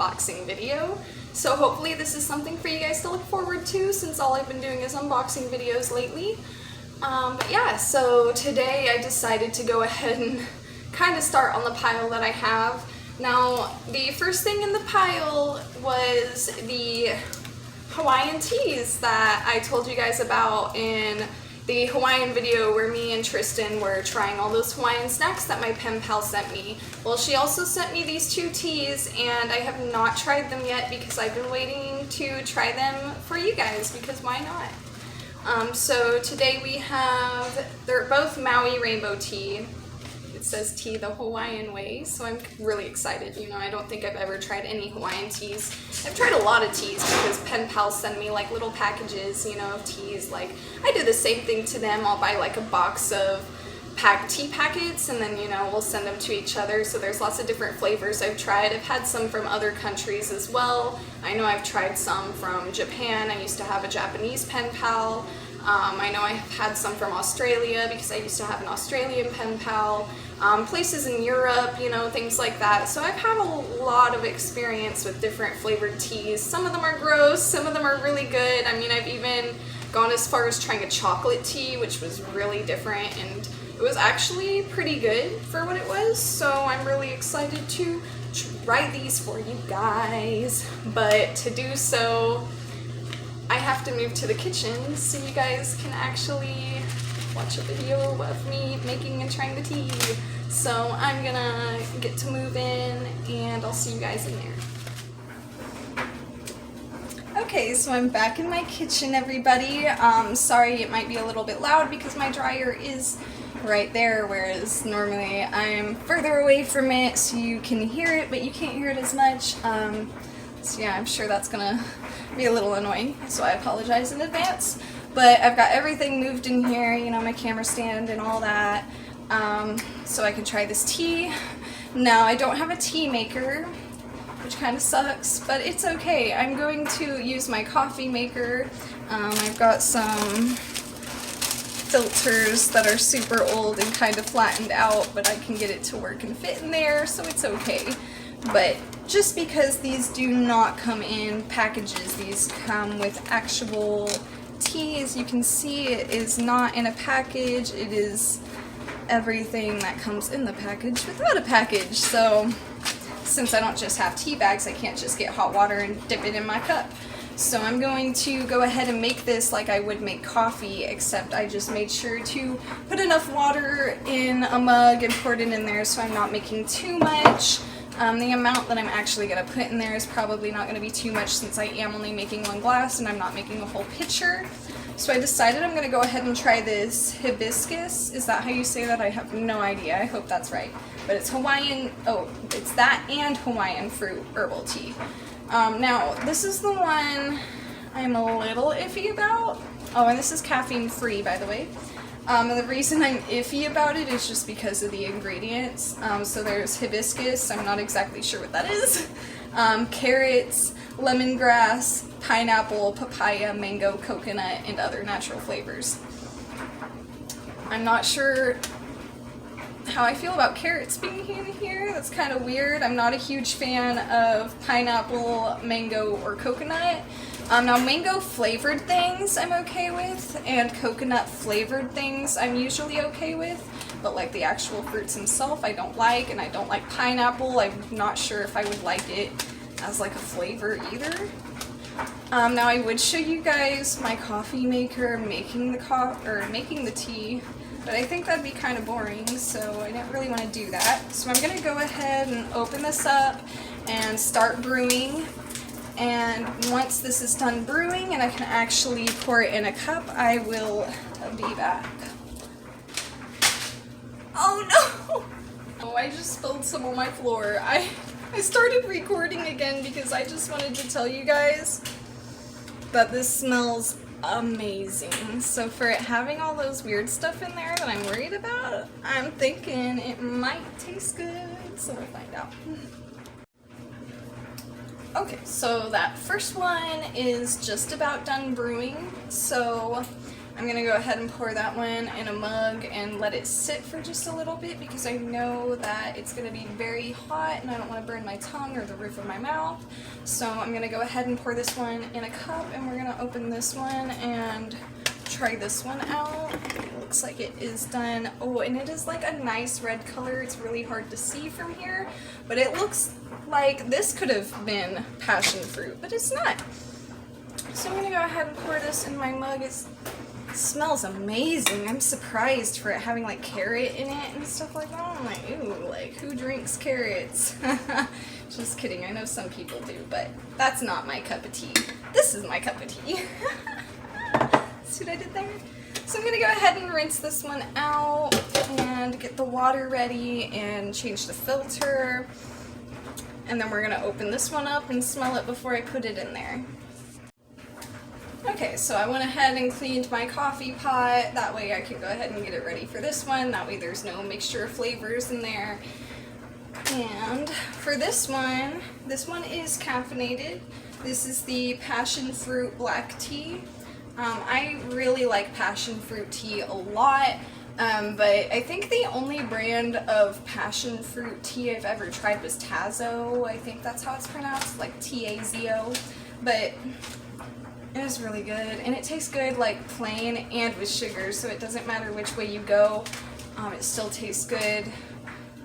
unboxing video. So hopefully this is something for you guys to look forward to, since all I've been doing is unboxing videos lately. But yeah, so today I decided to go ahead and kind of start on the pile that I have. Now, the first thing in the pile was the Hawaiian teas that I told you guys about in the Hawaiian video where me and Tristan were trying all those Hawaiian snacks that my pen pal sent me. Well, she also sent me these two teas, and I have not tried them yet because I've been waiting to try them for you guys, because why not? So today we have, they're both Maui rainbow tea. It says tea the Hawaiian way, so I'm really excited. You know, I don't think I've ever tried any Hawaiian teas. I've tried a lot of teas because pen pals send me like little packages, you know, of teas. Like, I do the same thing to them. I'll buy like a box of tea packets, and then, you know, we'll send them to each other. So there's lots of different flavors I've tried. I've had some from other countries as well. I know I've tried some from Japan. I used to have a Japanese pen pal. I know I've had some from Australia because I used to have an Australian pen pal. Places in Europe, you know, things like that. So I've had a lot of experience with different flavored teas. Some of them are gross, some of them are really good. I mean, I've even gone as far as trying a chocolate tea, which was really different, and it was actually pretty good for what it was. So I'm really excited to try these for you guys. But to do so, I have to move to the kitchen so you guys can actually watch a video of me making and trying the tea. So I'm gonna get to move in, and I'll see you guys in there. Okay, so I'm back in my kitchen, everybody. Sorry it might be a little bit loud because my dryer is right there, whereas normally I'm further away from it so you can hear it, but you can't hear it as much. So yeah, I'm sure that's gonna be a little annoying, so I apologize in advance. But I've got everything moved in here, you know, my camera stand and all that, so I can try this tea. Now, I don't have a tea maker, which kind of sucks, but it's okay. I'm going to use my coffee maker. I've got some filters that are super old and kind of flattened out, but I can get it to work and fit in there, so it's okay. But just because these do not come in packages, these come with actual tea, as you can see, it is not in a package. It is everything that comes in the package without a package. So since I don't just have tea bags, I can't just get hot water and dip it in my cup. So I'm going to go ahead and make this like I would make coffee, except I just made sure to put enough water in a mug and pour it in there so I'm not making too much. The amount that I'm actually going to put in there is probably not going to be too much, since I am only making one glass and I'm not making a whole pitcher. So I decided I'm going to go ahead and try this hibiscus. Is that how you say that? I have no idea. I hope that's right. But it's Hawaiian, oh, it's that and Hawaiian fruit herbal tea. Now, this is the one I'm a little iffy about. Oh, and this is caffeine free, by the way. And the reason I'm iffy about it is just because of the ingredients. So there's hibiscus, I'm not exactly sure what that is, carrots, lemongrass, pineapple, papaya, mango, coconut, and other natural flavors. I'm not sure how I feel about carrots being in here. That's kind of weird. I'm not a huge fan of pineapple, mango, or coconut. Now, mango flavored things I'm okay with, and coconut flavored things I'm usually okay with, but like the actual fruits themselves I don't like, and I don't like pineapple. I'm not sure if I would like it as like a flavor either. Now I would show you guys my coffee maker making the tea, but I think that'd be kind of boring, so I didn't really want to do that. So I'm gonna go ahead and open this up and start brewing. And once this is done brewing and I can actually pour it in a cup, I will be back. Oh no! Oh, I just spilled some on my floor. I started recording again because I just wanted to tell you guys that this smells amazing. So for it having all those weird stuff in there that I'm worried about, I'm thinking it might taste good, so we'll find out. Okay, so that first one is just about done brewing, so I'm gonna go ahead and pour that one in a mug and let it sit for just a little bit because I know that it's gonna be very hot and I don't want to burn my tongue or the roof of my mouth. So I'm gonna go ahead and pour this one in a cup, and we're gonna open this one and try this one out. It looks like it is done. Oh, and it is like a nice red color. It's really hard to see from here, but it looks like this could have been passion fruit, but it's not. So I'm gonna go ahead and pour this in my mug. It smells amazing. I'm surprised for it having like carrot in it and stuff like that. I'm like, ooh, like who drinks carrots? Just kidding, I know some people do, but that's not my cup of tea. This is my cup of tea. See what I did there? So I'm gonna go ahead and rinse this one out and get the water ready and change the filter. And then we're gonna open this one up and smell it before I put it in there. Okay, so I went ahead and cleaned my coffee pot. That way I can go ahead and get it ready for this one. That way there's no mixture of flavors in there. And for this one is caffeinated. This is the passion fruit black tea. I really like passion fruit tea a lot, but I think the only brand of passion fruit tea I've ever tried was Tazo. I think that's how it's pronounced, like T-A-Z-O. But it is really good, and it tastes good like plain and with sugar, so it doesn't matter which way you go, it still tastes good.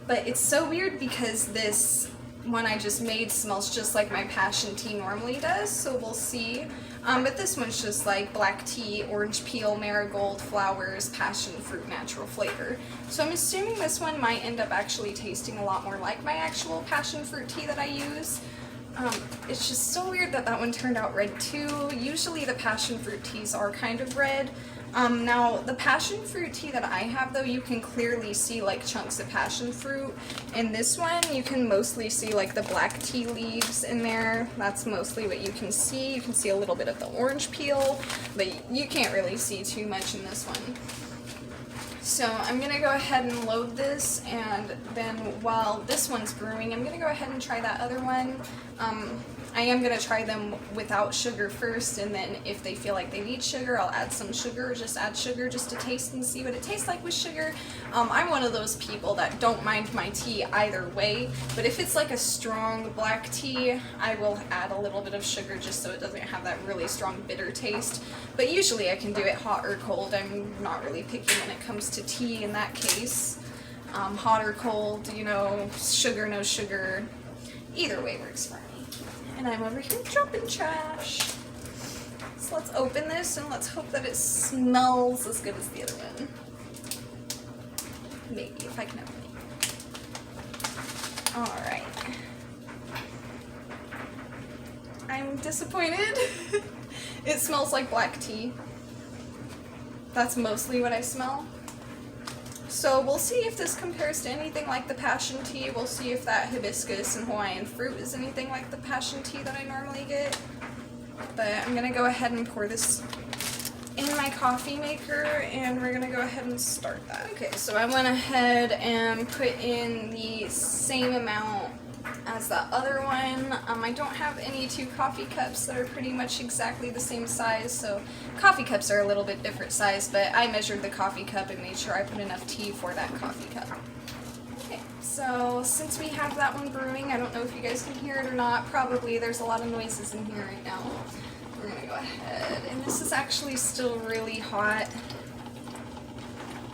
But it's so weird because this one I just made smells just like my passion tea normally does, so we'll see. But this one's just like black tea, orange peel, marigold, flowers, passion fruit, natural flavor. So I'm assuming this one might end up actually tasting a lot more like my actual passion fruit tea that I use. It's just so weird that that one turned out red too. Usually the passion fruit teas are kind of red. Now the passion fruit tea that I have though, you can clearly see like chunks of passion fruit. In this one, you can mostly see like the black tea leaves in there. That's mostly what you can see. You can see a little bit of the orange peel, but you can't really see too much in this one. So I'm gonna go ahead and load this, and then while this one's brewing, I'm gonna go ahead and try that other one. I am gonna try them without sugar first, and then if they feel like they need sugar, I'll add some sugar, or just add sugar just to taste and see what it tastes like with sugar. I'm one of those people that don't mind my tea either way, but if it's like a strong black tea, I will add a little bit of sugar just so it doesn't have that really strong bitter taste. But usually I can do it hot or cold. I'm not really picky when it comes to tea in that case. Hot or cold, you know, sugar, no sugar, either way works for me. And I'm over here dropping trash. So let's open this and let's hope that it smells as good as the other one. Maybe, if I can open it. Alright. I'm disappointed. It smells like black tea. That's mostly what I smell. So we'll see if this compares to anything like the passion tea. We'll see if that hibiscus and Hawaiian fruit is anything like the passion tea that I normally get. But I'm gonna go ahead and pour this in my coffee maker, and we're gonna go ahead and start that. Okay, so I went ahead and put in the same amount as that other one. I don't have any two coffee cups that are pretty much exactly the same size, so coffee cups are a little bit different size, but I measured the coffee cup and made sure I put enough tea for that coffee cup. Okay, so since we have that one brewing, I don't know if you guys can hear it or not. Probably there's a lot of noises in here right now. We're gonna go ahead, and this is actually still really hot,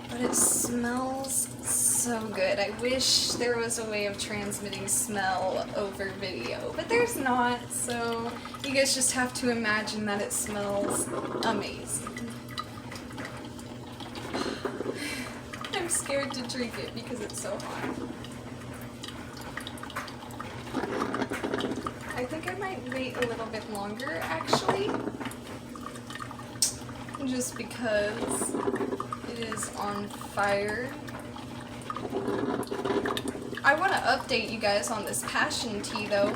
but it smells so good. I wish there was a way of transmitting smell over video, but there's not, so you guys just have to imagine that it smells amazing. I'm scared to drink it because it's so hot. I think I might wait a little bit longer, actually, just because it is on fire. I want to update you guys on this passion tea though.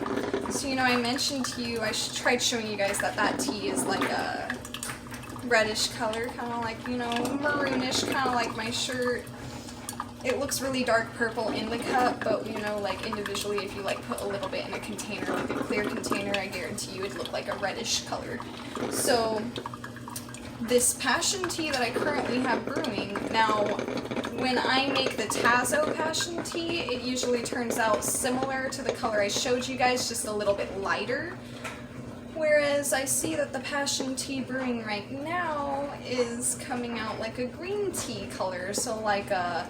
So, you know, I mentioned to you, I tried showing you guys that that tea is like a reddish color, kind of like, you know, maroonish, kind of like my shirt. It looks really dark purple in the cup, but, you know, like individually, if you like put a little bit in a container, like a clear container, I guarantee you it'd look like a reddish color. So this passion tea that I currently have brewing. Now, when I make the Tazo passion tea, it usually turns out similar to the color I showed you guys, just a little bit lighter. Whereas I see that the passion tea brewing right now is coming out like a green tea color, so like a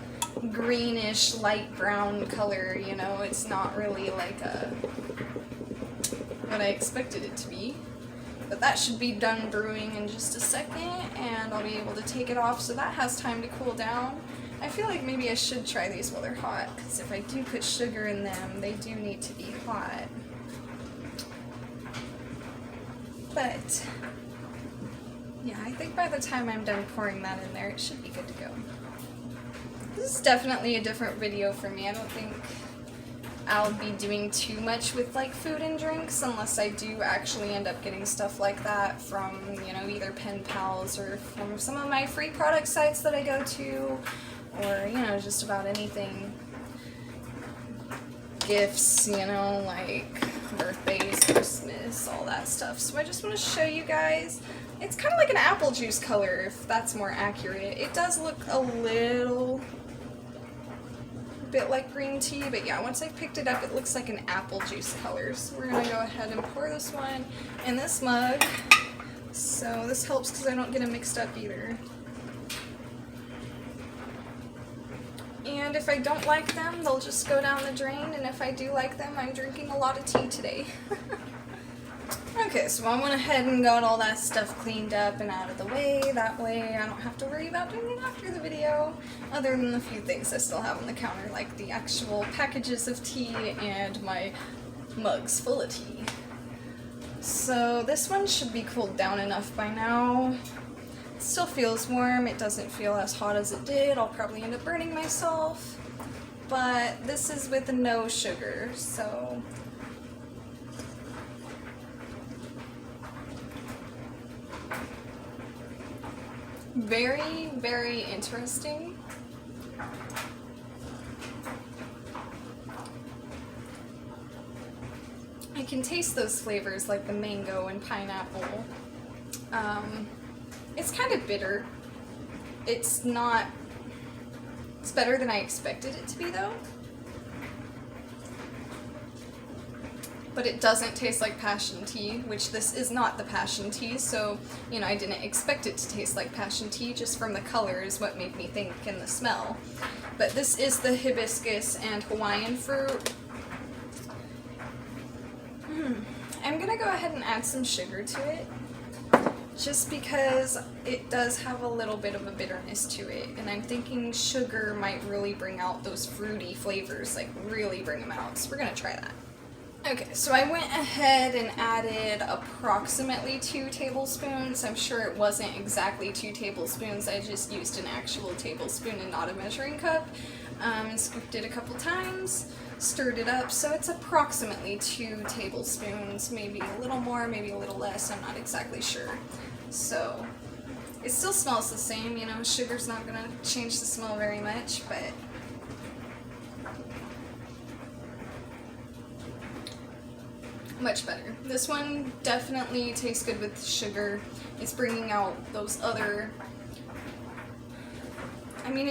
greenish light brown color, you know, it's not really like what I expected it to be. But that should be done brewing in just a second, and I'll be able to take it off, so that has time to cool down. I feel like maybe I should try these while they're hot, because if I do put sugar in them, they do need to be hot. But, yeah, I think by the time I'm done pouring that in there, it should be good to go. This is definitely a different video for me. I don't think I'll be doing too much with like food and drinks unless I do actually end up getting stuff like that from, you know, either pen pals or from some of my free product sites that I go to, or, you know, just about anything. Gifts, you know, like birthdays, Christmas, all that stuff. So I just want to show you guys. It's kind of like an apple juice color, if that's more accurate. It does look a little bit like green tea, but yeah, once I picked it up, it looks like an apple juice color. So we're gonna go ahead and pour this one in this mug. So this helps because I don't get them mixed up either. And if I don't like them, they'll just go down the drain, and if I do like them, I'm drinking a lot of tea today. Okay, so I went ahead and got all that stuff cleaned up and out of the way. That way I don't have to worry about doing it after the video, other than the few things I still have on the counter, like the actual packages of tea and my mugs full of tea. So this one should be cooled down enough by now. It still feels warm. It doesn't feel as hot as it did. I'll probably end up burning myself. But this is with no sugar, so very, very interesting. I can taste those flavors like the mango and pineapple. It's kind of bitter. It's better than I expected it to be though. But it doesn't taste like passion tea, which this is not the passion tea, so, you know, I didn't expect it to taste like passion tea, just from the color is what made me think, and the smell. But this is the hibiscus and Hawaiian fruit. I'm gonna go ahead and add some sugar to it, just because it does have a little bit of a bitterness to it, and I'm thinking sugar might really bring out those fruity flavors, like really bring them out, so we're gonna try that. Okay, so I went ahead and added approximately 2 tablespoons. I'm sure it wasn't exactly 2 tablespoons, I just used an actual tablespoon and not a measuring cup, and scooped it a couple times, stirred it up, so it's approximately 2 tablespoons, maybe a little more, maybe a little less, I'm not exactly sure. So, it still smells the same, you know, sugar's not gonna change the smell very much, but much better. This one definitely tastes good with sugar. It's bringing out those other, I mean,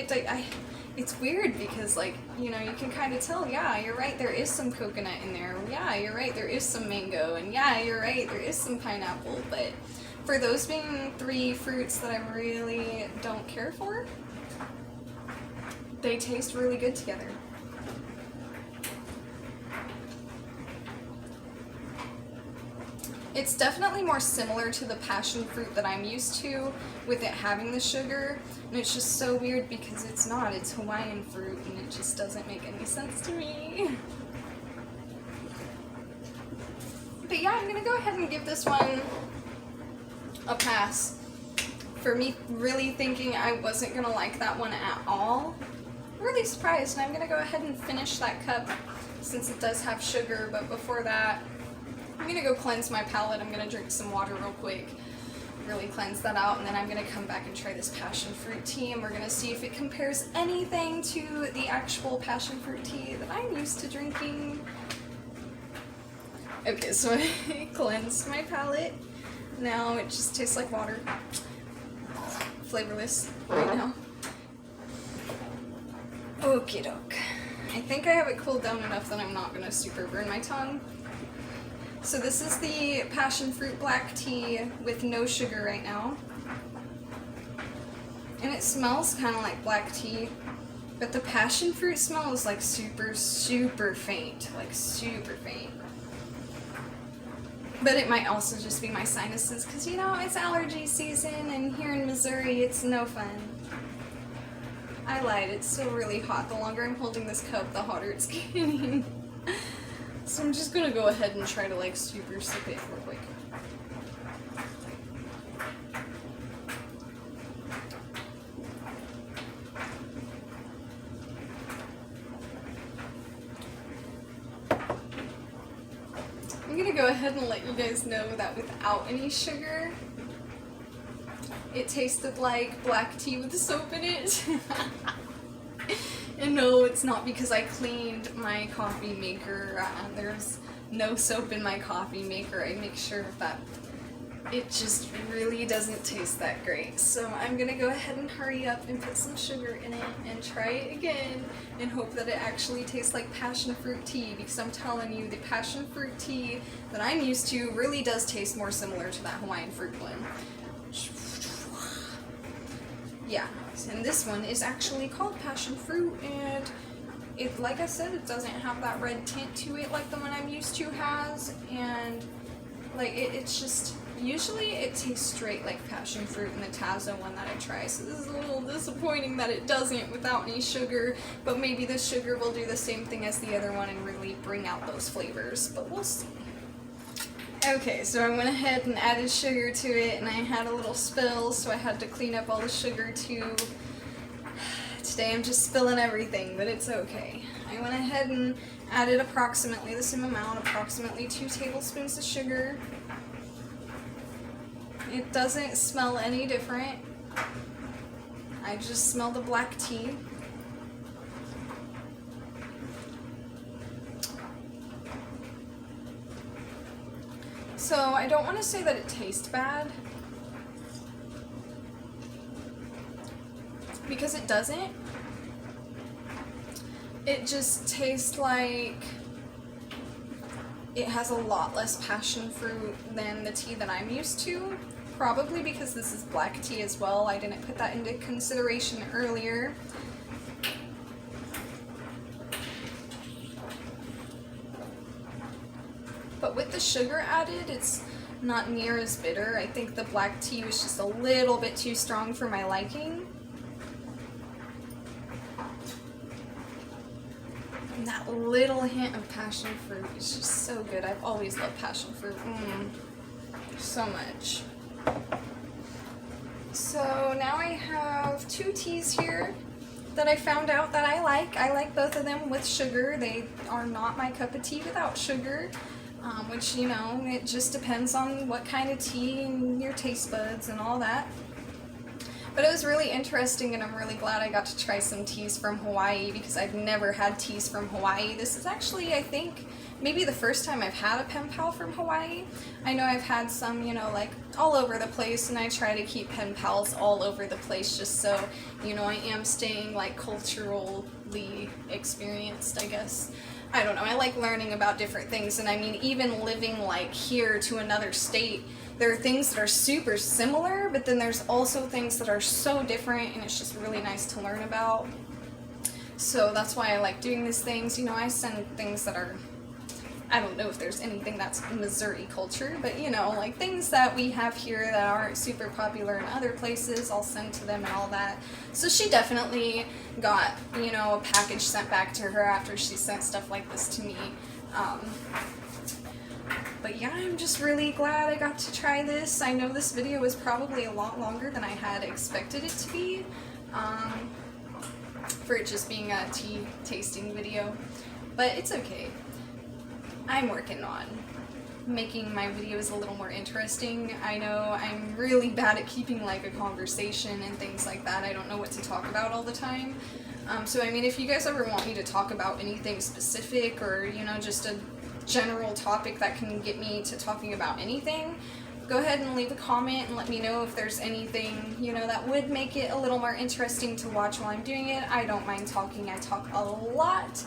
it's weird because, like, you know, you can kind of tell, yeah, you're right, there is some coconut in there, yeah, you're right, there is some mango, and yeah, you're right, there is some pineapple, but for those being 3 fruits that I really don't care for, they taste really good together. It's definitely more similar to the passion fruit that I'm used to, with it having the sugar, and it's just so weird because it's not. It's Hawaiian fruit, and it just doesn't make any sense to me. But yeah, I'm gonna go ahead and give this one a pass. For me really thinking I wasn't gonna like that one at all. I'm really surprised, and I'm gonna go ahead and finish that cup since it does have sugar, but before that, I'm gonna go cleanse my palate. I'm gonna drink some water real quick, really cleanse that out, and then I'm gonna come back and try this passion fruit tea, and we're gonna see if it compares anything to the actual passion fruit tea that I'm used to drinking. Okay, so I cleansed my palate. Now it just tastes like water. flavorless right now. Okie doke. I think I have it cooled down enough that I'm not gonna super burn my tongue. So this is the passion fruit black tea with no sugar right now. And it smells kind of like black tea, but the passion fruit smell is like super, super faint, like super faint. But it might also just be my sinuses, because you know, it's allergy season, and here in Missouri, it's no fun. I lied, it's still really hot. The longer I'm holding this cup, the hotter it's getting. So I'm just gonna go ahead and try to like super sip it real quick. I'm gonna go ahead and let you guys know that without any sugar, it tasted like black tea with soap in it. And no, it's not because I cleaned my coffee maker. There's no soap in my coffee maker. I make sure that it just really doesn't taste that great. So I'm gonna go ahead and hurry up and put some sugar in it and try it again and hope that it actually tastes like passion fruit tea, because I'm telling you, the passion fruit tea that I'm used to really does taste more similar to that Hawaiian fruit blend. Yeah, and this one is actually called passion fruit, and it, like I said, it doesn't have that red tint to it like the one I'm used to has, and like it's just, usually it tastes straight like passion fruit in the Tazo one that I try, so this is a little disappointing that it doesn't without any sugar, but maybe the sugar will do the same thing as the other one and really bring out those flavors, but we'll see. Okay, so I went ahead and added sugar to it, and I had a little spill, so I had to clean up all the sugar too. Today I'm just spilling everything, but it's okay. I went ahead and added approximately the same amount, approximately 2 tablespoons of sugar. It doesn't smell any different. I just smell the black tea. So I don't want to say that it tastes bad, because it doesn't. It just tastes like it has a lot less passion fruit than the tea that I'm used to. Probably because this is black tea as well. I didn't put that into consideration earlier. But with the sugar added, it's not near as bitter. I think the black tea was just a little bit too strong for my liking. And that little hint of passion fruit is just so good. I've always loved passion fruit. So much. So now I have 2 teas here that I found out that I like. I like both of them with sugar. They are not my cup of tea without sugar. Which, you know, it just depends on what kind of tea and your taste buds and all that. But it was really interesting, and I'm really glad I got to try some teas from Hawaii, because I've never had teas from Hawaii. This is actually, I think, maybe the first time I've had a pen pal from Hawaii. I know I've had some, you know, like all over the place, and I try to keep pen pals all over the place just so, you know, I am staying like culturally experienced, I guess. I don't know, I like learning about different things, and I mean, even living like here to another state, there are things that are super similar, but then there's also things that are so different, and it's just really nice to learn about. So that's why I like doing these things. You know, I send things that are, I don't know if there's anything that's Missouri culture, but you know, like things that we have here that aren't super popular in other places, I'll send to them and all that. So she definitely got, you know, a package sent back to her after she sent stuff like this to me. But yeah, I'm just really glad I got to try this. I know this video was probably a lot longer than I had expected it to be, for it just being a tea tasting video, but it's okay. I'm working on making my videos a little more interesting. I know I'm really bad at keeping like a conversation and things like that. I don't know what to talk about all the time. So I mean, if you guys ever want me to talk about anything specific, or you know, just a general topic that can get me to talking about anything, go ahead and leave a comment and let me know if there's anything, you know, that would make it a little more interesting to watch while I'm doing it. I don't mind talking. I talk a lot.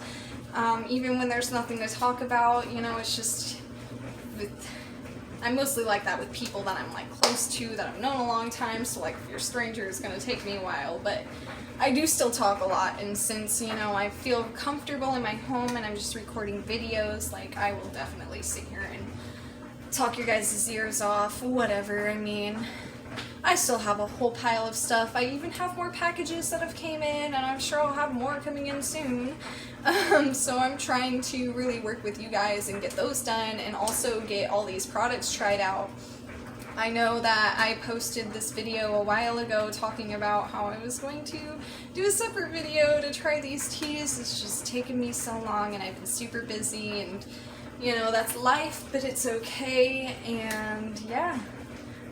Even when there's nothing to talk about, you know, it's just, I'm mostly like that with people that I'm like close to, that I've known a long time, so like if you're a stranger, it's gonna take me a while, but I do still talk a lot, and since, you know, I feel comfortable in my home and I'm just recording videos, like, I will definitely sit here and talk your guys' ears off, whatever. I mean, I still have a whole pile of stuff. I even have more packages that have came in, and I'm sure I'll have more coming in soon. So I'm trying to really work with you guys and get those done, and also get all these products tried out. I know that I posted this video a while ago talking about how I was going to do a separate video to try these teas. It's just taken me so long, and I've been super busy, and you know, that's life, but it's okay. And yeah,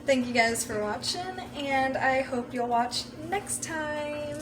thank you guys for watching, and I hope you'll watch next time.